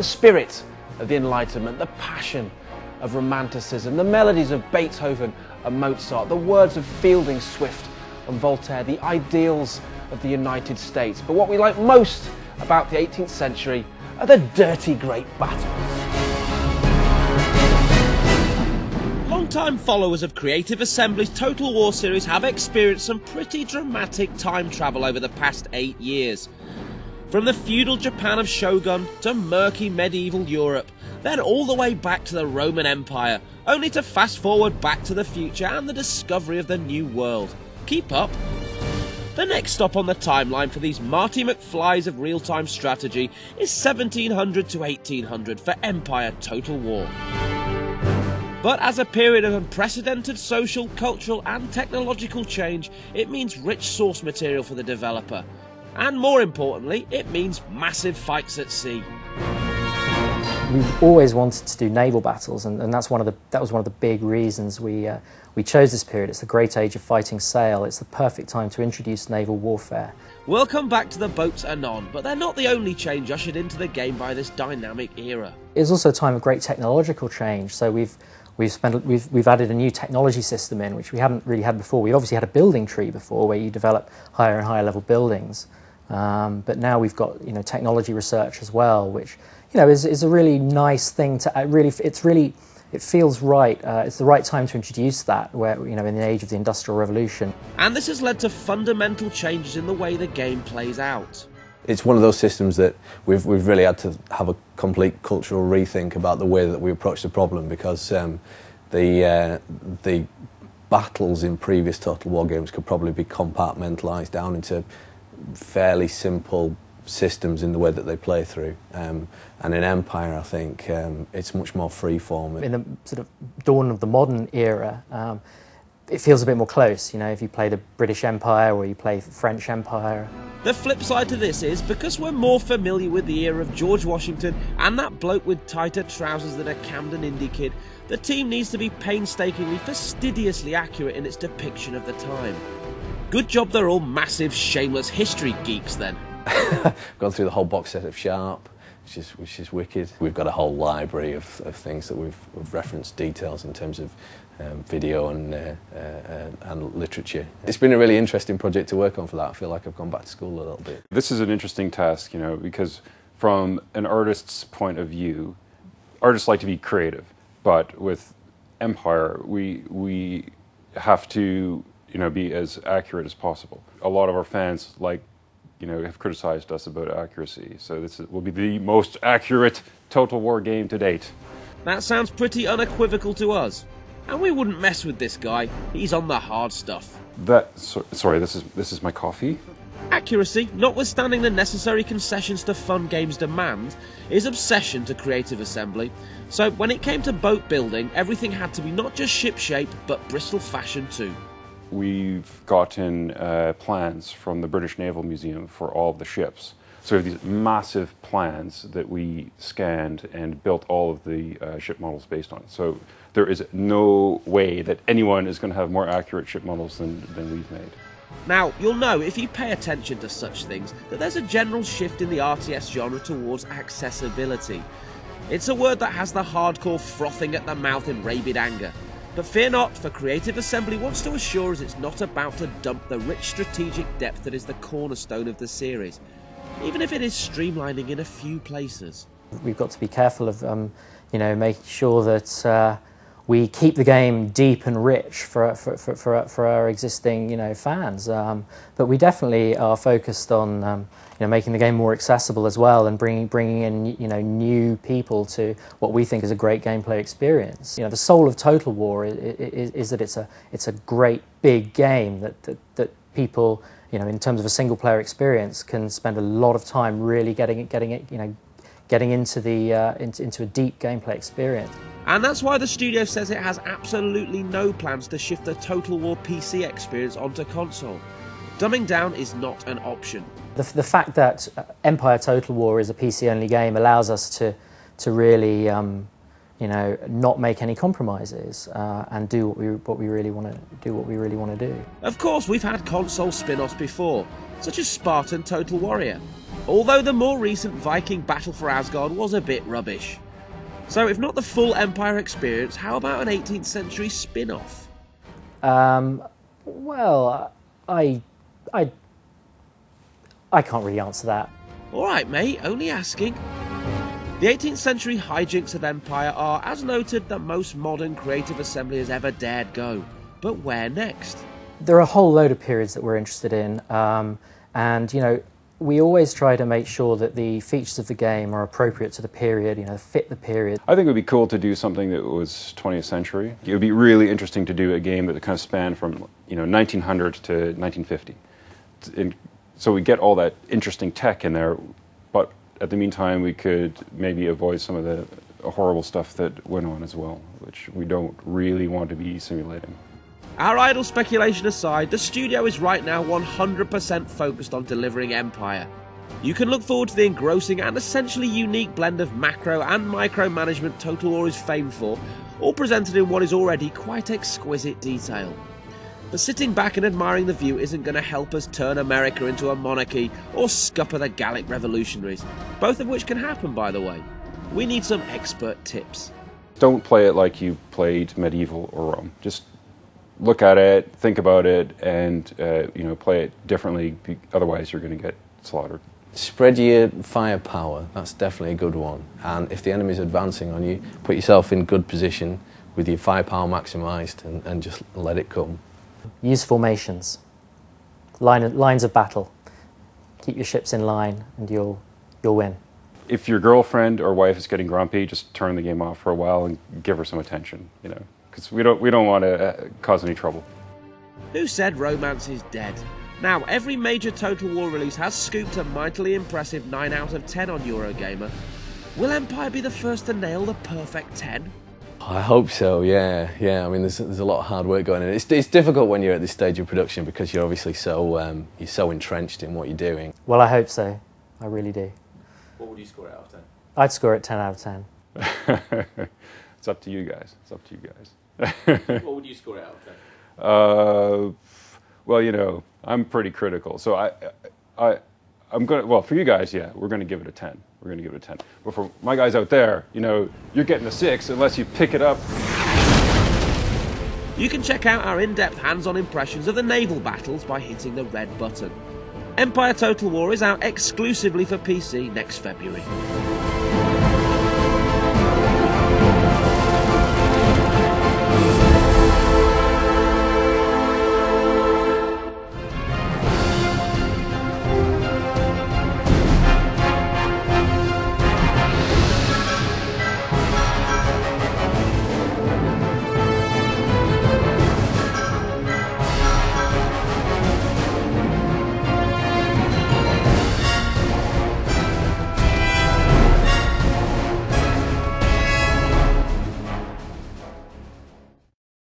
The spirit of the Enlightenment, the passion of Romanticism, the melodies of Beethoven and Mozart, the words of Fielding, Swift and Voltaire, the ideals of the United States. But what we like most about the 18th century are the dirty great battles. Long-time followers of Creative Assembly's Total War series have experienced some pretty dramatic time travel over the past 8 years. From the feudal Japan of Shogun to murky medieval Europe, then all the way back to the Roman Empire, only to fast forward back to the future and the discovery of the New World. Keep up! The next stop on the timeline for these Marty McFlys of real-time strategy is 1700 to 1800 for Empire Total War. But as a period of unprecedented social, cultural and technological change, it means rich source material for the developer. And more importantly, it means massive fights at sea. We've always wanted to do naval battles, and that was one of the big reasons we chose this period. It's the great age of fighting sail. It's the perfect time to introduce naval warfare. We'll come back to the boats anon, but they're not the only change ushered into the game by this dynamic era. It's also a time of great technological change. So we've added a new technology system in, which we hadn't really had before. We obviously had a building tree before, where you develop higher and higher level buildings, but now we've got technology research as well, which is a really nice thing to it feels right. It's the right time to introduce that, where in the age of the Industrial Revolution. And this has led to fundamental changes in the way the game plays out. It's one of those systems that we've really had to have a complete cultural rethink about the way that we approach the problem, because the battles in previous Total War games could probably be compartmentalised down into fairly simple systems in the way that they play through. And in Empire, I think it's much more free-form. In the sort of dawn of the modern era, it feels a bit more close, if you play the British Empire or you play the French Empire. The flip side to this is, because we're more familiar with the era of George Washington and that bloke with tighter trousers than a Camden indie kid, the team needs to be painstakingly, fastidiously accurate in its depiction of the time. Good job they're all massive, shameless history geeks then. Gone through the whole box set of Sharp, which is wicked. We've got a whole library of things that we've referenced details in terms of video and literature. It's been a really interesting project to work on for that. I feel like I've gone back to school a little bit. This is an interesting task, because from an artist's point of view, artists like to be creative, but with Empire, we have to be as accurate as possible. A lot of our fans have criticized us about accuracy, so this will be the most accurate Total War game to date. That sounds pretty unequivocal to us. And we wouldn't mess with this guy. He's on the hard stuff. Sorry, this is my coffee? Accuracy, notwithstanding the necessary concessions to fun games demand, is obsession to Creative Assembly. So when it came to boat building, everything had to be not just ship-shape, but Bristol fashion too. We've gotten plans from the British Naval Museum for all of the ships. So we have these massive plans that we scanned and built all of the ship models based on. So there is no way that anyone is going to have more accurate ship models than we've made. Now, you'll know, if you pay attention to such things, that there's a general shift in the RTS genre towards accessibility. It's a word that has the hardcore frothing at the mouth in rabid anger. But fear not, for Creative Assembly wants to assure us it's not about to dump the rich strategic depth that is the cornerstone of the series, even if it is streamlining in a few places. We've got to be careful of making sure that we keep the game deep and rich for our existing fans, but we definitely are focused on making the game more accessible as well, and bringing in new people to what we think is a great gameplay experience. The soul of Total War is that it's a great big game that people in terms of a single player experience can spend a lot of time really getting into a deep gameplay experience. And that's why the studio says it has absolutely no plans to shift the Total War PC experience onto console. Dumbing down is not an option. The fact that Empire Total War is a PC-only game allows us to really, not make any compromises and do what we really want to do. Of course, we've had console spin-offs before, such as Spartan Total Warrior. although the more recent Viking Battle for Asgard was a bit rubbish. So if not the full Empire experience, how about an 18th century spin-off? Well, I can't really answer that. Alright mate, only asking. The 18th century hijinks of Empire are, as noted, the most modern creative assembly has ever dared go. But where next? There are a whole load of periods that we're interested in, and, you know, we always try to make sure that the features of the game are appropriate to the period, you know, fit the period. I think it would be cool to do something that was 20th century. It would be really interesting to do a game that kind of spanned from, you know, 1900 to 1950. So we get all that interesting tech in there, but at the meantime we could maybe avoid some of the horrible stuff that went on as well, which we don't really want to be simulating. Our idle speculation aside, the studio is right now 100% focused on delivering Empire. You can look forward to the engrossing and essentially unique blend of macro and micro management Total War is famed for, all presented in what is already quite exquisite detail. But sitting back and admiring the view isn't going to help us turn America into a monarchy or scupper the Gallic revolutionaries, both of which can happen, by the way. We need some expert tips. Don't play it like you played Medieval or Rome. Just look at it, think about it, and you know, play it differently. Otherwise, you're going to get slaughtered. Spread your firepower. That's definitely a good one. And if the enemy's advancing on you, put yourself in good position with your firepower maximised and just let it come. Use formations, lines of battle. Keep your ships in line, and you'll win. If your girlfriend or wife is getting grumpy, just turn the game off for a while and give her some attention. You know, because we don't want to cause any trouble. Who said romance is dead? Now, every major Total War release has scooped a mightily impressive 9 out of 10 on Eurogamer. Will Empire be the first to nail the perfect 10? I hope so, yeah. I mean, there's a lot of hard work going on. It's difficult when you're at this stage of production because you're obviously so you're so entrenched in what you're doing. Well, I hope so. I really do. What would you score it out of 10? I'd score it 10 out of 10. It's up to you guys. It's up to you guys. What would you score it out of 10? Well, you know, I'm pretty critical. So I'm gonna. Well, for you guys, yeah, we're gonna give it a 10. We're gonna give it a 10. But for my guys out there, you know, you're getting a 6 unless you pick it up. You can check out our in-depth hands-on impressions of the naval battles by hitting the red button. Empire Total War is out exclusively for PC next February.